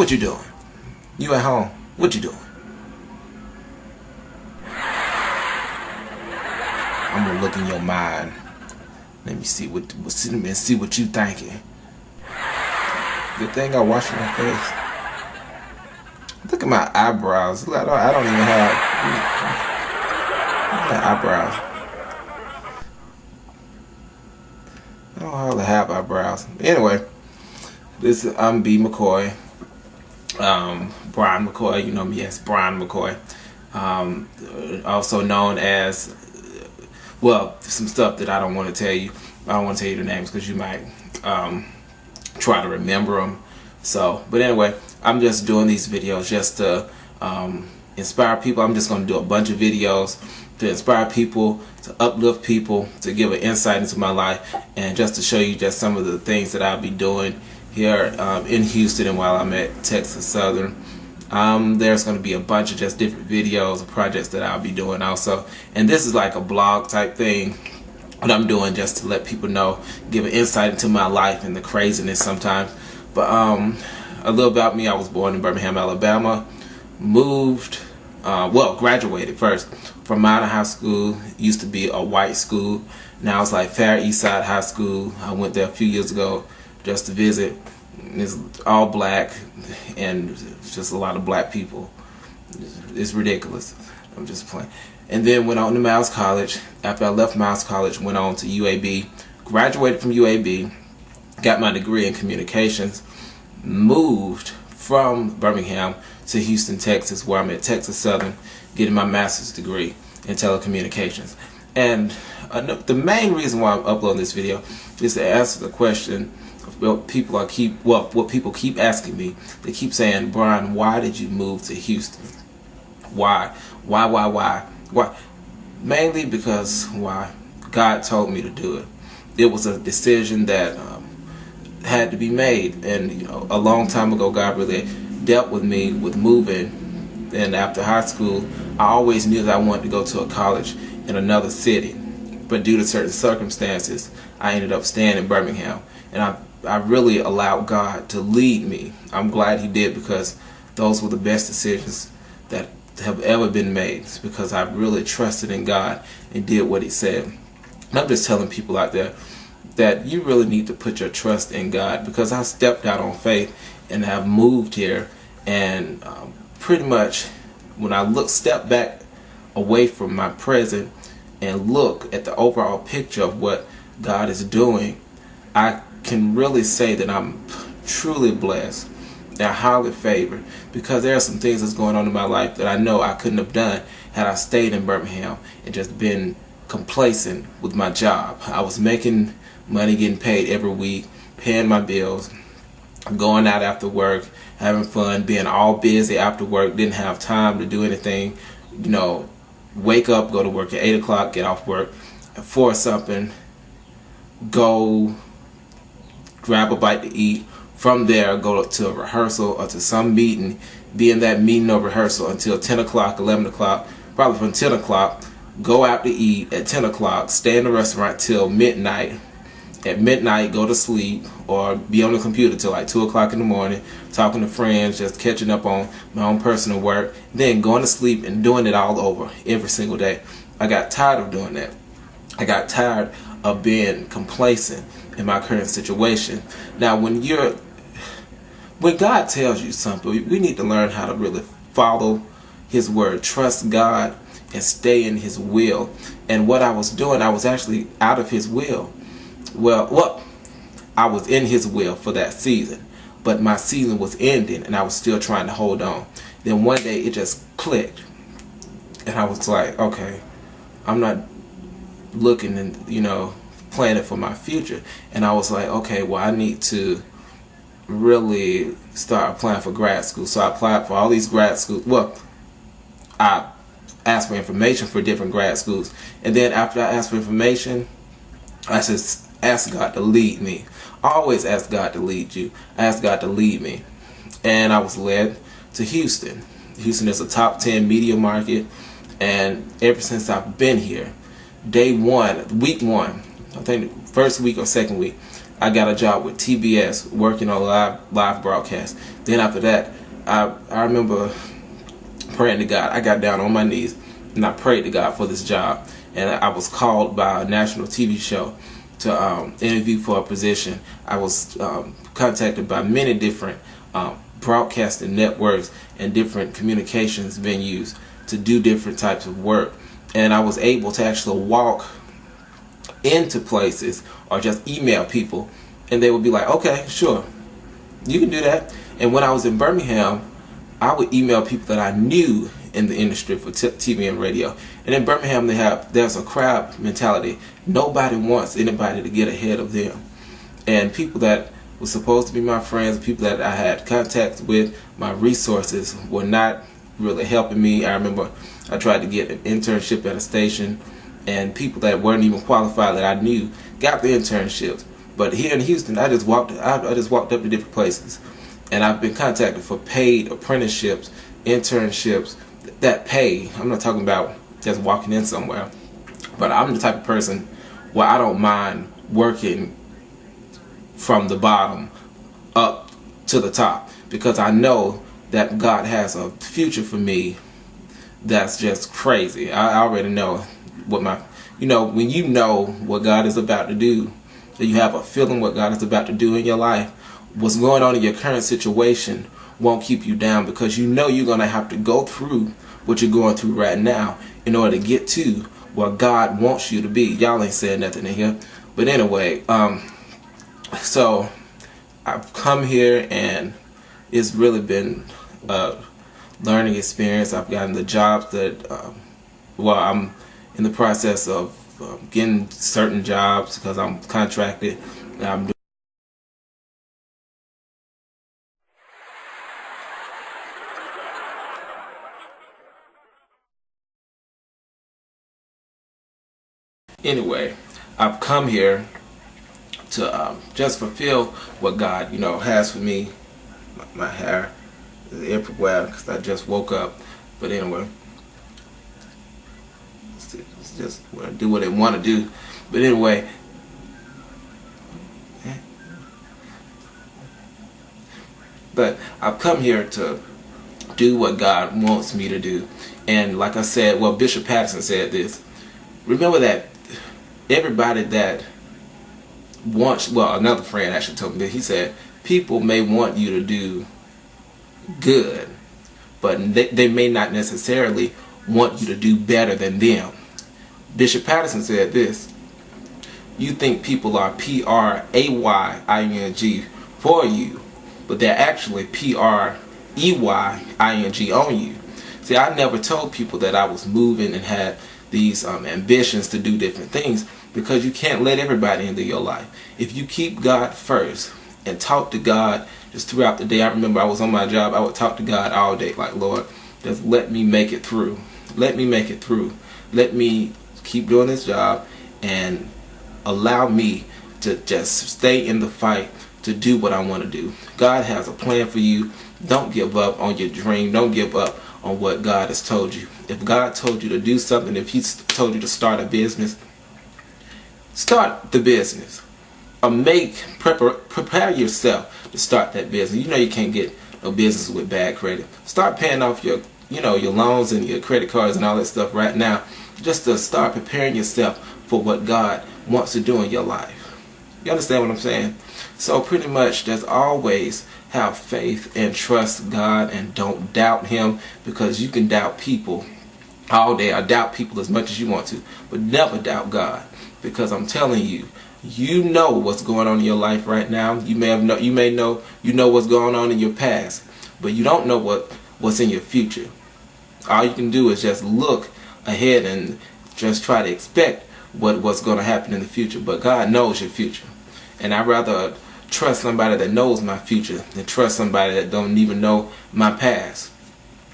What you doing? You at home? What you doing? I'm gonna look in your mind. Let me see what you thinking. Good thing I washed my face. Look at my eyebrows. I don't even have eyebrows. I don't hardly have eyebrows. Anyway, I'm B. McCoy. Brian McCoy. You know me as Brian McCoy. Also known as, well, some stuff that I don't want to tell you. I don't want to tell you the names because you might try to remember them. So, but anyway, I'm just doing these videos just to inspire people. I'm just going to do a bunch of videos to inspire people, to uplift people, to give an insight into my life, and just to show you just some of the things that I'll be doing here in Houston and while I'm at Texas Southern. There's going to be a bunch of just different videos and projects that I'll be doing also. And this is like a blog type thing, what I'm doing just to let people know, give an insight into my life and the craziness sometimes. But a little about me: I was born in Birmingham, Alabama. Graduated first from Modern High School. Used to be a white school. Now it's like Fair Eastside High School. I went there a few years ago just to visit. It's all black and just a lot of black people. It's ridiculous. I'm just playing. And then went on to Miles College. After I left Miles College, went on to UAB. Graduated from UAB. Got my degree in communications. Moved from Birmingham to Houston, Texas, where I'm at Texas Southern, getting my master's degree in telecommunications. And the main reason why I'm uploading this video is to answer the question of what people keep asking me. They keep saying, Brian, why did you move to Houston? Why? Mainly because God told me to do it. It was a decision that had to be made, and a long time ago God really dealt with me with moving. And after high school, I always knew that I wanted to go to a college in another city, but due to certain circumstances I ended up staying in Birmingham, and I really allowed God to lead me. I'm glad He did, because those were the best decisions that have ever been made. It's because I really trusted in God and did what He said. And I'm just telling people out there that you really need to put your trust in God, because I stepped out on faith and have moved here, and pretty much when I step back away from my present and look at the overall picture of what God is doing, I can really say that I'm truly blessed and highly favored, because there are some things that's going on in my life that I know I couldn't have done had I stayed in Birmingham and just been complacent with my job. I was making money, getting paid every week, paying my bills, going out after work, having fun, being all busy after work, didn't have time to do anything. Wake up, go to work at 8 o'clock, get off work at 4 something, go grab a bite to eat. From there, go to a rehearsal or to some meeting, be in that meeting or rehearsal until 10 o'clock, 11 o'clock, probably from 10 o'clock, go out to eat at 10 o'clock, stay in the restaurant till midnight. At midnight, go to sleep or be on the computer till like 2 o'clock in the morning, talking to friends, just catching up on my own personal work, then going to sleep and doing it all over every single day. I got tired of doing that. I got tired of being complacent in my current situation. Now, when God tells you something, we need to learn how to really follow His word, trust God, and stay in His will. And what I was doing, I was actually out of His will. Well, I was in His will for that season, but my season was ending and I was still trying to hold on. Then one day it just clicked, and I was like, okay, I'm not looking and planning for my future. And I was like, okay, well, I need to really start applying for grad school. So I applied for all these grad schools. Well, I asked for information for different grad schools, and then after I asked for information, I just asked God to lead me. I always ask God to lead you. I asked God to lead me, and I was led to Houston. Houston is a top 10 media market, and ever since I've been here, day one, week one, I think first week or second week, I got a job with TBS working on live broadcast. Then after that, I remember praying to God. I got down on my knees and I prayed to God for this job. And I was called by a national TV show to interview for a position. I was contacted by many different broadcasting networks and different communications venues to do different types of work. And I was able to actually walk into places or just email people, and they would be like, okay, sure, you can do that. And when I was in Birmingham, I would email people that I knew in the industry for TV and radio. And in Birmingham, there's a crowd mentality. Nobody wants anybody to get ahead of them. And people that were supposed to be my friends, people that I had contact with, my resources were not really helping me. I remember I tried to get an internship at a station, and people that weren't even qualified that I knew got the internships. But here in Houston, I just walked up to different places, and I've been contacted for paid apprenticeships, internships that pay. I'm not talking about just walking in somewhere, but I'm the type of person where I don't mind working from the bottom up to the top, because I know that God has a future for me that's just crazy. I already know what when you know what God is about to do, that you have a feeling what God is about to do in your life, what's going on in your current situation won't keep you down, because you know you're going to have to go through what you're going through right now in order to get to where God wants you to be. Y'all ain't saying nothing in here. But anyway, so I've come here and it's really been a learning experience. I've gotten the jobs that, I'm in the process of getting certain jobs because I'm contracted. I'm doing Anyway, I've come here to just fulfill what God, has for me. My hair is everywhere because I just woke up. But anyway, it's just do what I want to do. But anyway, I've come here to do what God wants me to do. And like I said, Bishop Patterson said this. Remember that everybody that wants, another friend actually told me that. He said, people may want you to do good, but they may not necessarily want you to do better than them. Bishop Patterson said this: you think people are P-R-A-Y-I-N-G for you, but they're actually P-R-E-Y-I-N-G on you. See, I never told people that I was moving and had these ambitions to do different things, because you can't let everybody into your life. If you keep God first and talk to God just throughout the day. I remember I was on my job, I would talk to God all day, like, Lord, just let me make it through. Let me make it through. Let me keep doing this job and allow me to just stay in the fight to do what I want to do. God has a plan for you. Don't give up on your dream. Don't give up on what God has told you. If God told you to do something, if He's told you to start a business, start the business. Or prepare yourself to start that business. You know you can't get no business with bad credit. Start paying off your loans and your credit cards and all that stuff right now, just to start preparing yourself for what God wants to do in your life. You understand what I'm saying? So pretty much, just always have faith and trust God, and don't doubt Him, because you can doubt people all day, or doubt people as much as you want to, but never doubt God, because I'm telling you, you know what's going on in your life right now. You know what's going on in your past, but you don't know what's in your future. All you can do is just look ahead and just try to expect what's going to happen in the future. But God knows your future, and I'd rather trust somebody that knows my future than trust somebody that don't even know my past.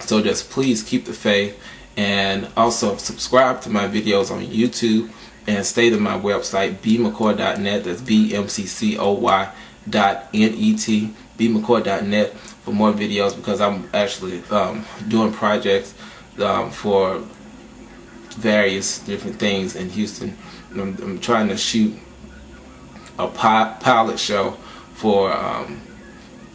So just please keep the faith, and also subscribe to my videos on YouTube, and stay to my website, bmccoy.net. That's bmccoy.net, bmccoy.net, for more videos, because I'm actually doing projects for various different things in Houston. I'm trying to shoot a pilot show for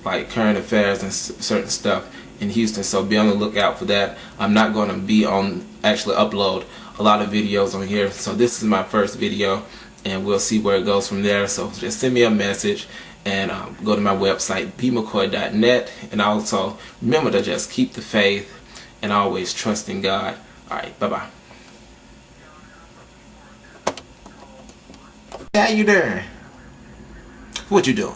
like current affairs and certain stuff in Houston, so be on the lookout for that. I'm not going to be on actually upload a lot of videos on here, so this is my first video, and we'll see where it goes from there. So just send me a message and go to my website bmccoy.net, and also remember to just keep the faith and always trust in God. Alright, bye bye. How you doing? What you doing?